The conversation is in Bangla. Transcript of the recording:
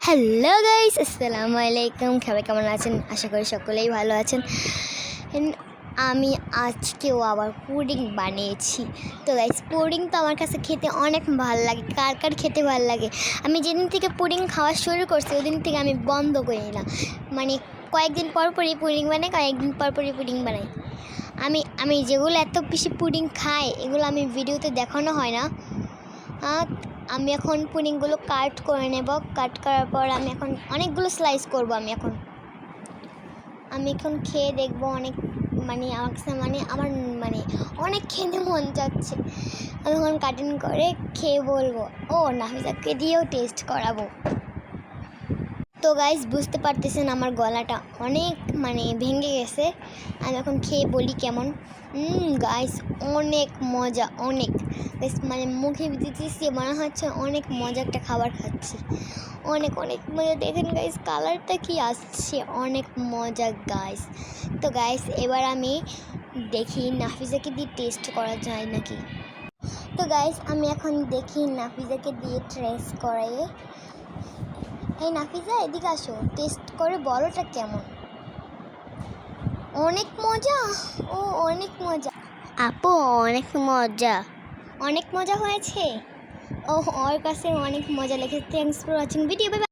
হ্যালো গাইস, আসসালামু আলাইকুম। সবাই কেমন আছেন? আশা করি সকলেই ভালো আছেন। আমি আজকেও আবার পুডিং বানিয়েছি। তো গাইস, পুডিং তো আমার কাছে খেতে অনেক ভালো লাগে। কার কার খেতে ভালো লাগে? আমি যেদিন থেকে পুডিং খাওয়া শুরু করছি ওই দিন থেকে আমি বন্ধ করি না। মানে কয়েকদিন পর পরই পুডিং বানাই, কয়েকদিন পর পরই পুডিং বানাই। আমি যেগুলো এত বেশি পুডিং খাই এগুলো আমি ভিডিওতে দেখানো হয় না। আমি এখন পুডিংগুলো কাট করে নেব। কাট করার পর আমি এখন অনেকগুলো স্লাইস করব। আমি এখন খেয়ে দেখব। অনেক আমার কাছে আমার অনেক খেতে মন যাচ্ছে। আমি এখন কাটিং করে খেয়ে বলবো, ও নাফিসাকে দিয়েও টেস্ট করাবো। তো গাইস, বুঝতে পারতেছেন আমার গলাটা অনেক ভেঙে গেছে। আমি এখন খেয়ে বলি কেমন। গাইস, অনেক মজা, অনেক গাইস, মুখে দিতেছি মনে হচ্ছে অনেক মজা একটা খাবার খাচ্ছি। অনেক অনেক মজা। দেখেন গাইস, কালারটা কি আসছে, অনেক মজা গাইস। তো গাইস, এবার আমি দেখি নাফিসাকে দিয়ে টেস্ট করা যায় নাকি। তো গাইস, আমি এখন দেখি নাফিসাকে দিয়ে টেস্ট করাই। এই নাফিসা, এদিকে আসো, টেস্ট করে বলোটা কেমন। অনেক মজা। ও অনেক মজা আপু, অনেক মজা। অনেক মজা হয়েছে। ও, ওর কাছে অনেক মজা লেগেছে। Thanks for watching video.